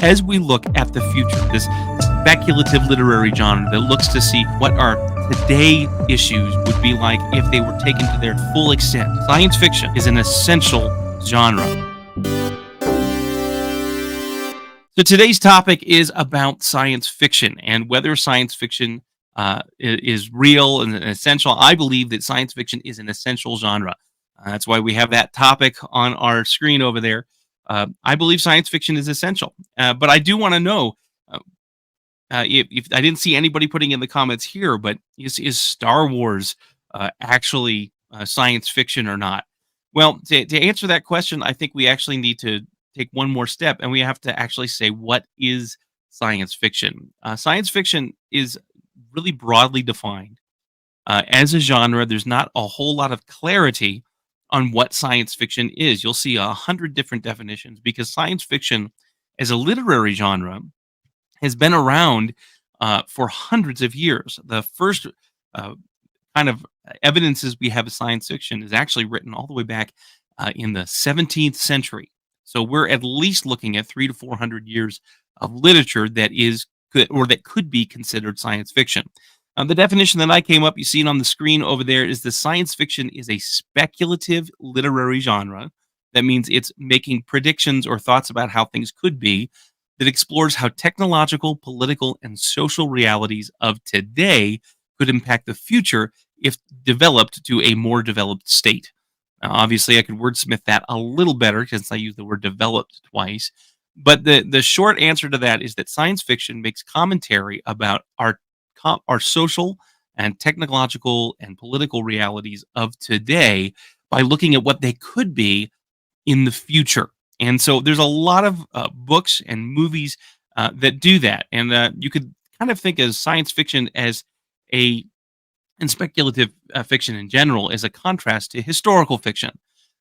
as we look at the future, this speculative literary genre that looks to see what our today issues would be like if they were taken to their full extent, science fiction is an essential genre. So today's topic is about science fiction and whether science fiction is real and essential. I believe that science fiction is an essential genre. That's why we have that topic on our screen over there. I believe science fiction is essential, but I do want to know if I didn't see anybody putting in the comments here, but is Star Wars actually science fiction or not? Well, to answer that question, I think we actually need to take one more step, and we have to actually say, what is science fiction? Science fiction is really broadly defined as a genre. There's not a whole lot of clarity on what science fiction is. You'll see 100 different definitions because science fiction as a literary genre has been around for hundreds of years. The first kind of evidences we have of science fiction is actually written all the way back in the 17th century. So we're at least looking at 300 to 400 years of literature that is good or that could be considered science fiction. The definition that I came up, you see it on the screen over there, is the science fiction is a speculative literary genre. That means it's making predictions or thoughts about how things could be that explores how technological, political, and social realities of today could impact the future if developed to a more developed state. Now, obviously, I could wordsmith that a little better since I used the word developed twice. But the short answer to that is that science fiction makes commentary about our social and technological and political realities of today by looking at what they could be in the future. And so there's a lot of books and movies that do that. And you could kind of think of science fiction and speculative fiction in general as a contrast to historical fiction.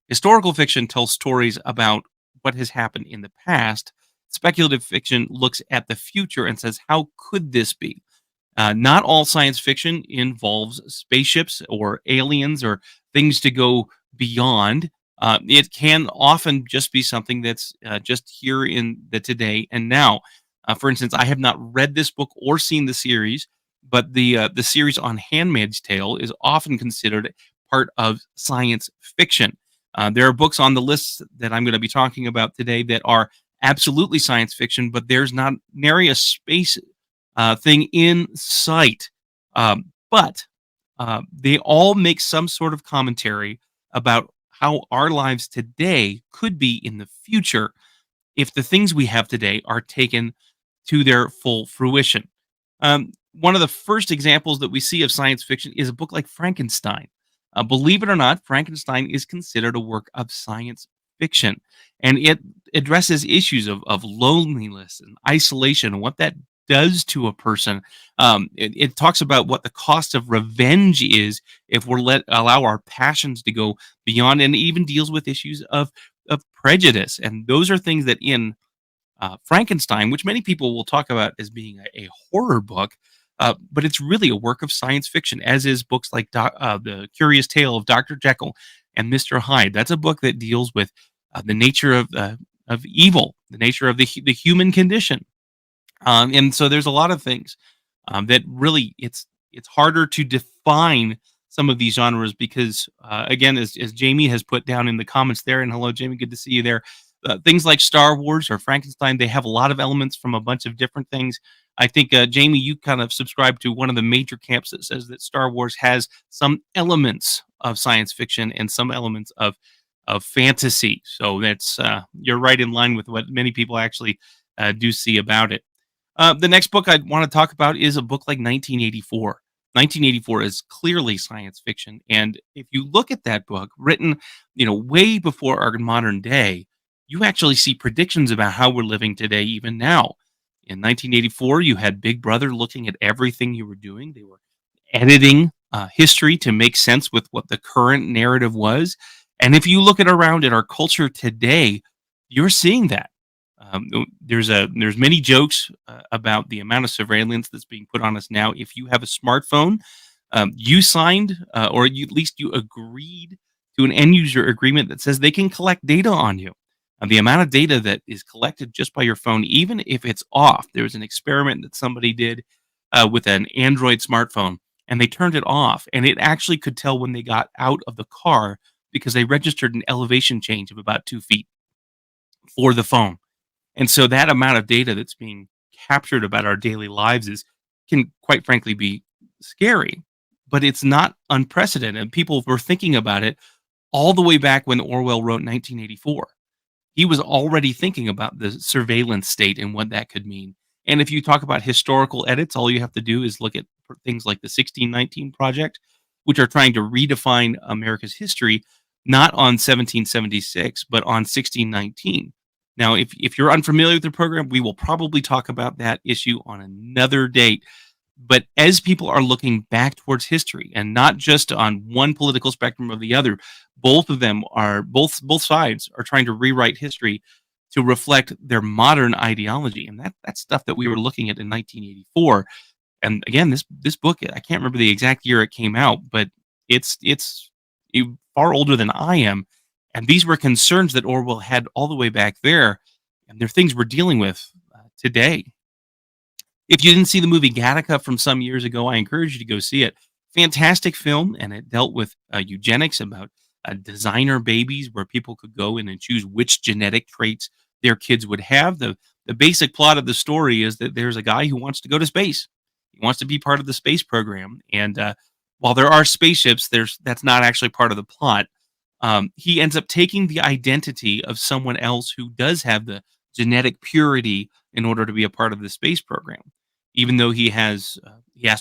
Historical fiction tells stories about what has happened in the past. Speculative fiction looks at the future and says, how could this be? Not all science fiction involves spaceships or aliens or things to go beyond. It can often just be something that's just here in the today and now. For instance, I have not read this book or seen the series, but the series on Handmaid's Tale is often considered part of science fiction. There are books on the list that I'm going to be talking about today that are absolutely science fiction, but there's not nary a space thing in sight. But they all make some sort of commentary about how our lives today could be in the future if the things we have today are taken to their full fruition. One of the first examples that we see of science fiction is a book like Frankenstein. Believe it or not, Frankenstein is considered a work of science fiction, and it addresses issues of loneliness and isolation and what that does to a person. It talks about what the cost of revenge is if we're allow our passions to go beyond, and it even deals with issues of prejudice. And those are things that in Frankenstein, which many people will talk about as being a horror book, but it's really a work of science fiction, as is books like The Curious Tale of Dr. Jekyll and Mr. Hyde. That's a book that deals with the nature of evil, the nature of the human condition. And so there's a lot of things that really it's harder to define some of these genres because, again, as Jamie has put down in the comments there, and hello, Jamie, good to see you there. Things like Star Wars or Frankenstein, they have a lot of elements from a bunch of different things. I think, Jamie, you kind of subscribe to one of the major camps that says that Star Wars has some elements of science fiction and some elements of fantasy. So that's you're right in line with what many people actually do see about it. The next book I want to talk about is a book like 1984. 1984 is clearly science fiction, and if you look at that book, written, way before our modern day, you actually see predictions about how we're living today, even now. In 1984, you had Big Brother looking at everything you were doing. They were editing history to make sense with what the current narrative was. And if you look around at our culture today, you're seeing that. There's many jokes about the amount of surveillance that's being put on us now. If you have a smartphone, you signed or at least you agreed to an end user agreement that says they can collect data on you. The amount of data that is collected just by your phone, even if it's off. There was an experiment that somebody did with an Android smartphone, and they turned it off, and it actually could tell when they got out of the car because they registered an elevation change of about 2 feet for the phone. And so that amount of data that's being captured about our daily lives is can quite frankly be scary, but it's not unprecedented. People were thinking about it all the way back when Orwell wrote 1984. He was already thinking about the surveillance state and what that could mean. And if you talk about historical edits, all you have to do is look at things like the 1619 Project, which are trying to redefine America's history, not on 1776, but on 1619. Now, if you're unfamiliar with the program, we will probably talk about that issue on another date. But as people are looking back towards history and not just on one political spectrum or the other, both sides are trying to rewrite history to reflect their modern ideology. And that's stuff that we were looking at in 1984. And again, this book, I can't remember the exact year it came out, but it's far older than I am. And these were concerns that Orwell had all the way back there, and they're things we're dealing with today. If you didn't see the movie Gattaca from some years ago, I encourage you to go see it. Fantastic film, and it dealt with eugenics, about designer babies, where people could go in and choose which genetic traits their kids would have. The basic plot of the story is that there's a guy who wants to go to space. He wants to be part of the space program, and while there are spaceships, that's not actually part of the plot. He ends up taking the identity of someone else who does have the genetic purity in order to be a part of the space program. Even though he has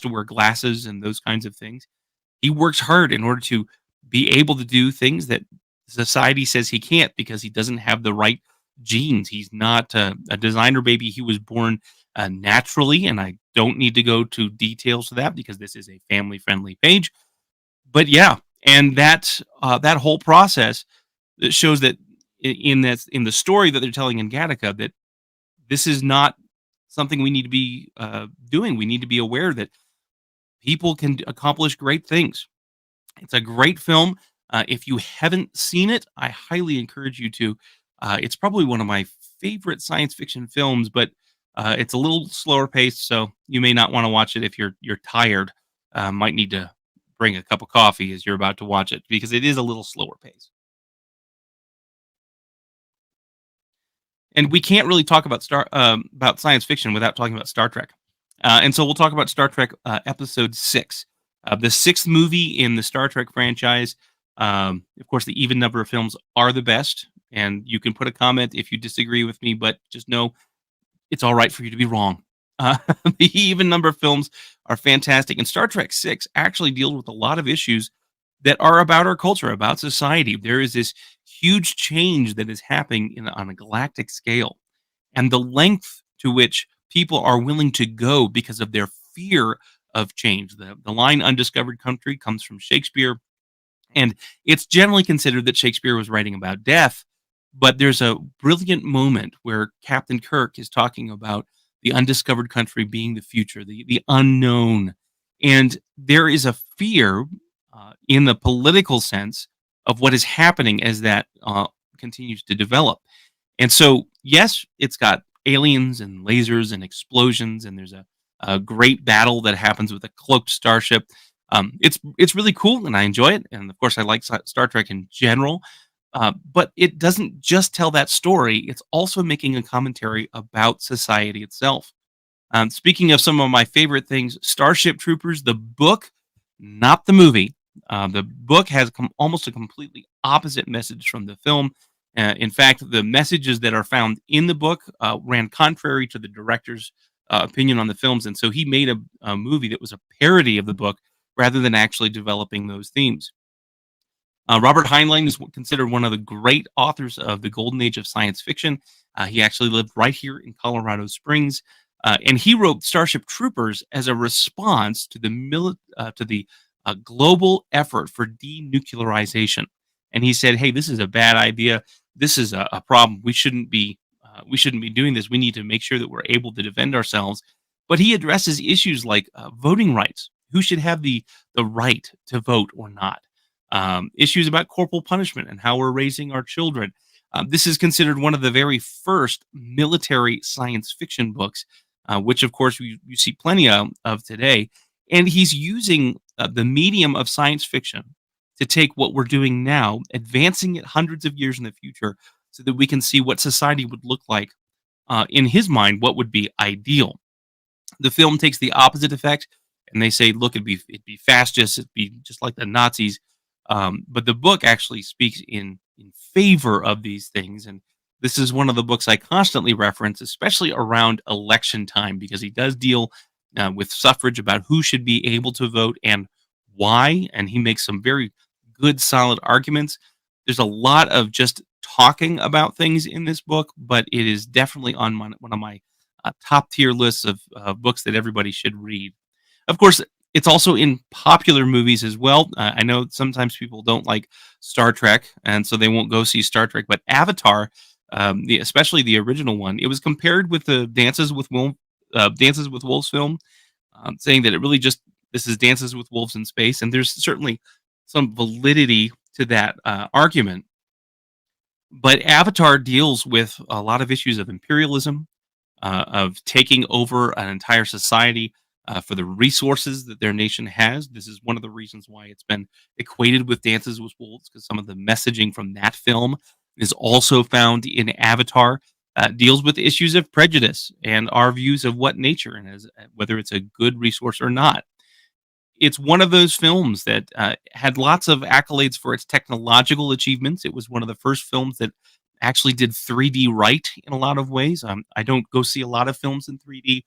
to wear glasses and those kinds of things, he works hard in order to be able to do things that society says he can't because he doesn't have the right genes. He's not a designer baby. He was born naturally, and I don't need to go to details of that because this is a family-friendly page. But yeah, and that whole process that shows that in the story that they're telling in Gattaca, that this is not something we need to be doing. We need to be aware that people can accomplish great things. It's a great film. If you haven't seen it, I highly encourage you to. It's probably one of my favorite science fiction films, but it's a little slower paced, so you may not want to watch it if you're tired. Might need to bring a cup of coffee as you're about to watch it because it is a little slower pace. And we can't really talk about science fiction without talking about Star Trek. And so we'll talk about Star Trek Episode 6, the sixth movie in the Star Trek franchise. Of course, the even number of films are the best, and you can put a comment if you disagree with me, but just know it's all right for you to be wrong. Uh, the even number of films are fantastic, and Star Trek 6 actually deals with a lot of issues that are about our culture, about society. There is this huge change that is happening on a galactic scale, and the length to which people are willing to go because of their fear of change. The line "undiscovered country" comes from Shakespeare, and it's generally considered that Shakespeare was writing about death. But there's a brilliant moment where Captain Kirk is talking about the undiscovered country being the future, the unknown. And there is a fear in the political sense of what is happening as that continues to develop. And so, yes, it's got aliens and lasers and explosions, and there's a great battle that happens with a cloaked starship. It's really cool, and I enjoy it. And of course, I like Star Trek in general. But it doesn't just tell that story; it's also making a commentary about society itself. Speaking of some of my favorite things, Starship Troopers, the book, not the movie. The book has almost a completely opposite message from the film. In fact, the messages that are found in the book ran contrary to the director's opinion on the films, and so he made a movie that was a parody of the book rather than actually developing those themes. Robert Heinlein is considered one of the great authors of the golden age of science fiction. He actually lived right here in Colorado Springs, and he wrote Starship Troopers as a response to the global effort for denuclearization. And he said, "Hey, this is a bad idea. This is a problem. We shouldn't be doing this. We need to make sure that we're able to defend ourselves." But he addresses issues like voting rights. Who should have the right to vote or not? Issues about corporal punishment and how we're raising our children. This is considered one of the very first military science fiction books, which, of course, you see plenty of today. And he's using the medium of science fiction to take what we're doing now, advancing it hundreds of years in the future, so that we can see what society would look like. In his mind, what would be ideal. The film takes the opposite effect, and they say, "Look, it'd be fascist, it'd be just like the Nazis." But the book actually speaks in favor of these things, and this is one of the books I constantly reference, especially around election time, because he does deal with suffrage about who should be able to vote and why, and he makes some very good, solid arguments. There's a lot of just talking about things in this book, but it is definitely on one of my top tier lists of books that everybody should read. Of course, it's also in popular movies as well. I know sometimes people don't like Star Trek, and so they won't go see Star Trek. But Avatar, especially the original one, it was compared with the Dances with Wolves film, saying that it really just this is Dances with Wolves in space, and there's certainly some validity to that argument. But Avatar deals with a lot of issues of imperialism, of taking over an entire society for the resources that their nation has. This is one of the reasons why it's been equated with Dances with Wolves, because some of the messaging from that film is also found in Avatar. Deals with issues of prejudice and our views of what nature and whether it's a good resource or not. It's one of those films that had lots of accolades for its technological achievements. It was one of the first films that actually did 3D right in a lot of ways. I don't go see a lot of films in 3D,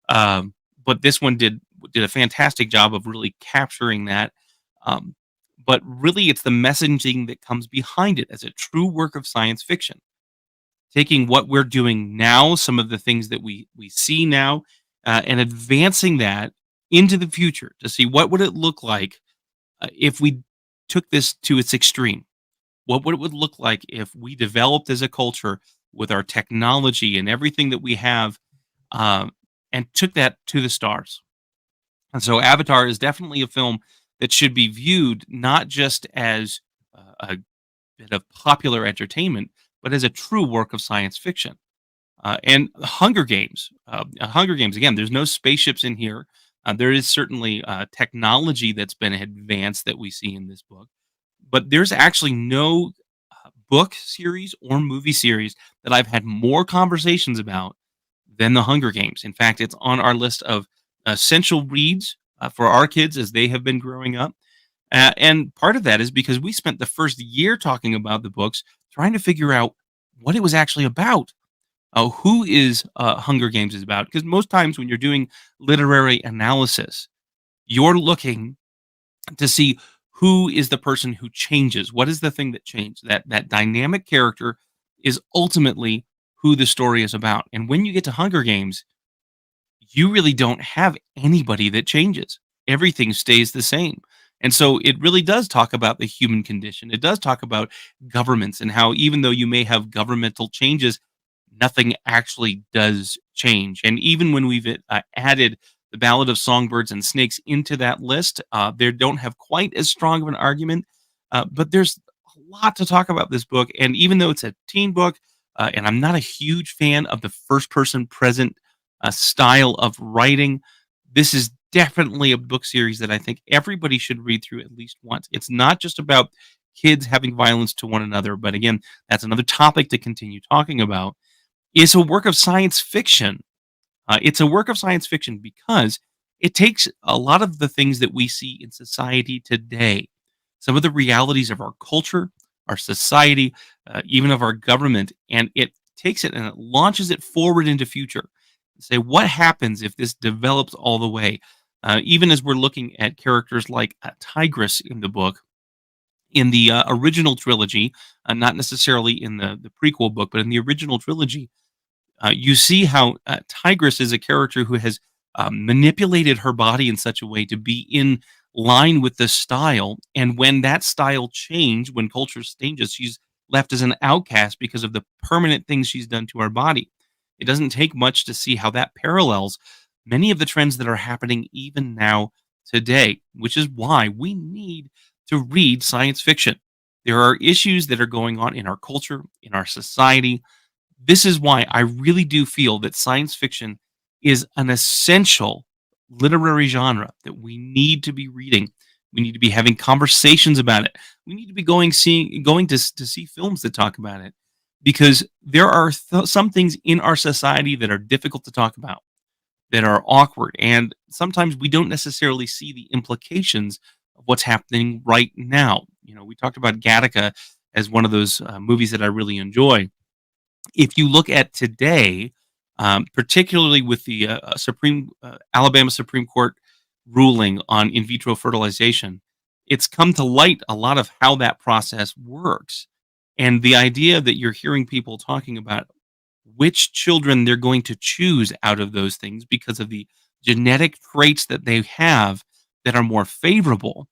but this one did a fantastic job of really capturing that. Um, but really, it's the messaging that comes behind it as a true work of science fiction, taking what we're doing now, some of the things that we see now, and advancing that into the future to see what would it look like if we took this to its extreme. What would it would look like if we developed as a culture with our technology and everything that we have, um, and took that to the stars. And so Avatar is definitely a film that should be viewed not just as a bit of popular entertainment, but as a true work of science fiction. And Hunger Games, again, there's no spaceships in here. There is certainly technology that's been advanced that we see in this book, but there's actually no book series or movie series that I've had more conversations about than The Hunger Games. In fact, it's on our list of essential reads for our kids as they have been growing up. And part of that is because we spent the first year talking about the books, trying to figure out what it was actually about. Who is Hunger Games is about? Because most times when you're doing literary analysis, you're looking to see who is the person who changes. What is the thing that changed? That dynamic character is ultimately who the story is about. And when you get to Hunger Games, you really don't have anybody that changes. Everything stays the same. And so it really does talk about the human condition. It does talk about governments and how even though you may have governmental changes, nothing actually does change. And even when we've added the Ballad of Songbirds and Snakes into that list, they don't have quite as strong of an argument. But there's a lot to talk about this book. And even though it's a teen book, and I'm not a huge fan of the first person present style of writing, this is definitely a book series that I think everybody should read through at least once. It's not just about kids having violence to one another, but again, that's another topic to continue talking about. It's a work of science fiction. It's a work of science fiction because it takes a lot of the things that we see in society today, some of the realities of our culture, our society, even of our government, and it takes it and it launches it forward into future. Say, what happens if this develops all the way? Even as we're looking at characters like Tigress in the book, in the original trilogy, not necessarily in the prequel book, but in the original trilogy, you see how Tigress is a character who has manipulated her body in such a way to be in line with the style. And when that style changed, when culture changes, she's left as an outcast because of the permanent things she's done to her body. It doesn't take much to see how that parallels many of the trends that are happening even now today, which is why we need to read science fiction. There are issues that are going on in our culture, in our society. This is why I really do feel that science fiction is an essential literary genre that we need to be reading. We need to be having conversations about it. We need to be going to see films that talk about it, because there are some things in our society that are difficult to talk about, that are awkward, and sometimes we don't necessarily see the implications of what's happening right now. We talked about Gattaca as one of those movies that I really enjoy. If you look at today, particularly with the Alabama Supreme Court ruling on in vitro fertilization, it's come to light a lot of how that process works, and the idea that you're hearing people talking about which children they're going to choose out of those things because of the genetic traits that they have that are more favorable.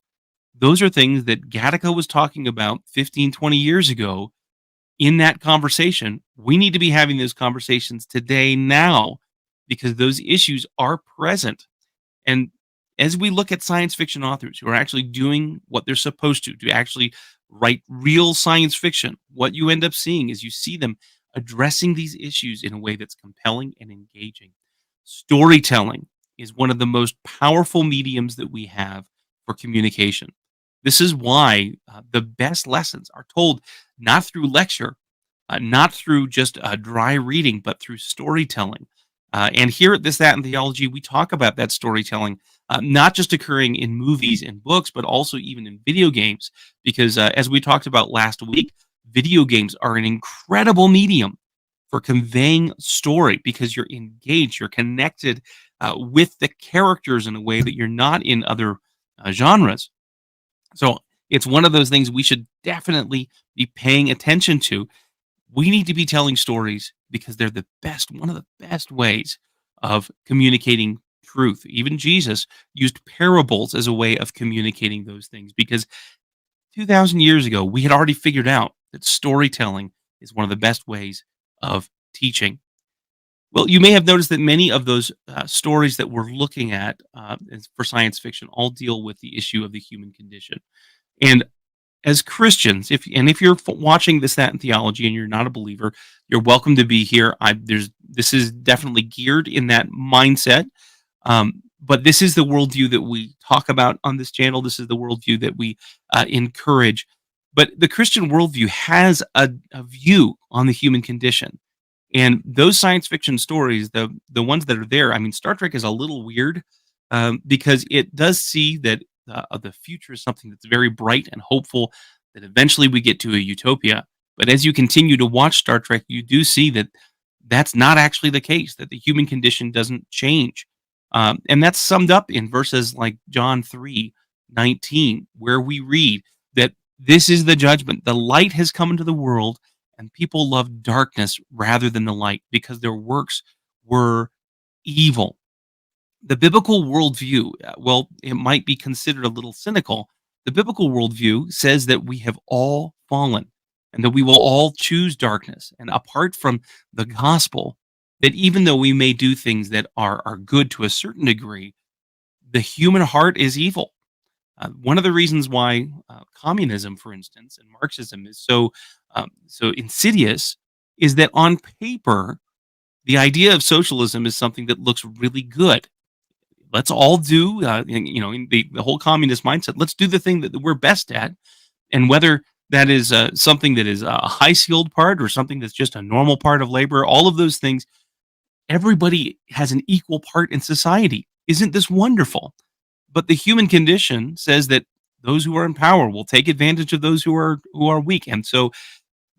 Those are things that Gattaca was talking about 15, 20 years ago in that conversation. We need to be having those conversations today, now, because those issues are present. And as we look at science fiction authors who are actually doing what they're supposed to actually write real science fiction, what you end up seeing is you see them addressing these issues in a way that's compelling and engaging. Storytelling is one of the most powerful mediums that we have for communication. This is why the best lessons are told not through lecture, not through just dry reading, but through storytelling. And here at This, That, and Theology, we talk about that storytelling, not just occurring in movies and books, but also even in video games. Because as we talked about last week, video games are an incredible medium for conveying story, because you're engaged, you're connected with the characters in a way that you're not in other genres. So it's one of those things we should definitely be paying attention to. We need to be telling stories because they're one of the best ways of communicating truth. Even Jesus used parables as a way of communicating those things, because 2,000 years ago, we had already figured out that storytelling is one of the best ways of teaching. Well, you may have noticed that many of those stories that we're looking at for science fiction all deal with the issue of the human condition. And as Christians, if you're watching This, That, and Theology and you're not a believer, you're welcome to be here. This is definitely geared in that mindset. But this is the worldview that we talk about on this channel. This is the worldview that we encourage. But the Christian worldview has a view on the human condition. And those science fiction stories, the ones that are there, I mean, Star Trek is a little weird, because it does see that the future is something that's very bright and hopeful, that eventually we get to a utopia. But as you continue to watch Star Trek, you do see that that's not actually the case, that the human condition doesn't change. And that's summed up in verses like John 3:19, where we read that this is the judgment. The light has come into the world, and people love darkness rather than the light, because their works were evil. The biblical worldview, well, it might be considered a little cynical. The biblical worldview says that we have all fallen and that we will all choose darkness. And apart from the gospel, that even though we may do things that are good to a certain degree, the human heart is evil. One of the reasons why communism, for instance, and Marxism is so insidious is that on paper, the idea of socialism is something that looks really good. Let's all do, in the whole communist mindset. Let's do the thing that we're best at, and whether that is something that is a high skilled part or something that's just a normal part of labor, all of those things, everybody has an equal part in society. Isn't this wonderful? But the human condition says that those who are in power will take advantage of those who are weak, and so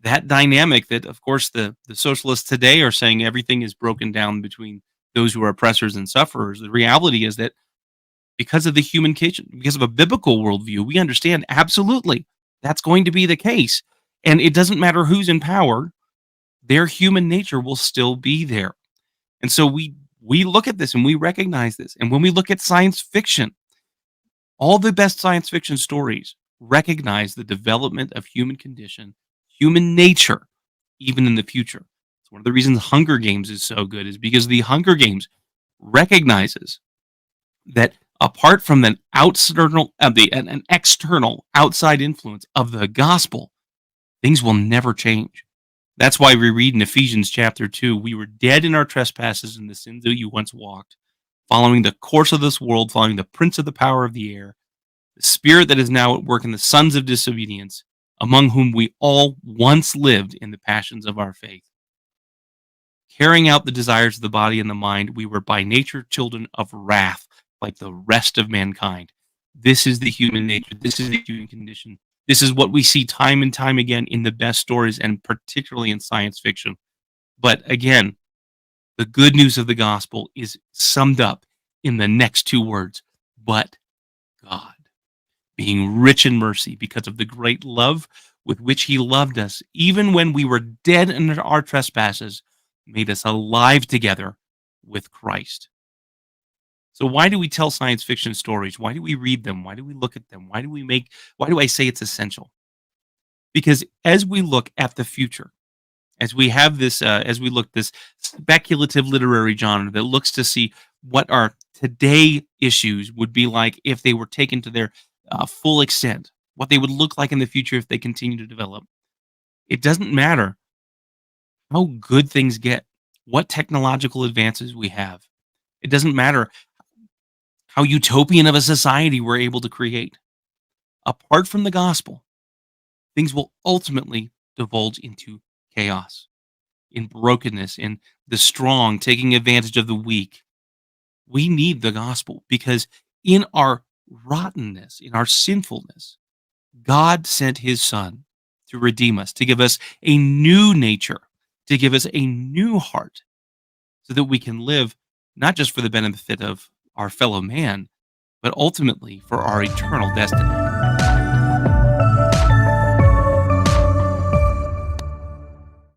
that dynamic that, of course, the socialists today are saying everything is broken down between those who are oppressors and sufferers. The reality is that because of the human condition, because of a biblical worldview, we understand absolutely that's going to be the case. And it doesn't matter who's in power, their human nature will still be there. And so we look at this and we recognize this. And when we look at science fiction, all the best science fiction stories recognize the development of human condition, human nature, even in the future. It's one of the reasons Hunger Games is so good, is because the Hunger Games recognizes that Apart from an external outside influence of the gospel, things will never change. That's why we read in Ephesians chapter 2, we were dead in our trespasses and the sins that you once walked, following the course of this world, following the prince of the power of the air, the spirit that is now at work in the sons of disobedience, among whom we all once lived in the passions of our faith. Carrying out the desires of the body and the mind, we were by nature children of wrath, like the rest of mankind. This is the human nature. This is the human condition. This is what we see time and time again in the best stories, and particularly in science fiction. But again, the good news of the gospel is summed up in the next two words, but God, being rich in mercy because of the great love with which he loved us, even when we were dead in our trespasses, made us alive together with Christ. So why do we tell science fiction stories? Why do we read them? Why do we look at them? Why do I say it's essential? Because as we look at the future, as we look this speculative literary genre that looks to see what our today issues would be like if they were taken to their full extent, what they would look like in the future if they continue to develop. It doesn't matter how good things get, what technological advances we have. It doesn't matter how utopian of a society we're able to create. Apart from the gospel, things will ultimately divulge into chaos, in brokenness, in the strong taking advantage of the weak. We need the gospel because in our rottenness, in our sinfulness, God sent his son to redeem us, to give us a new nature, to give us a new heart, so that we can live not just for the benefit of our fellow man, but ultimately for our eternal destiny.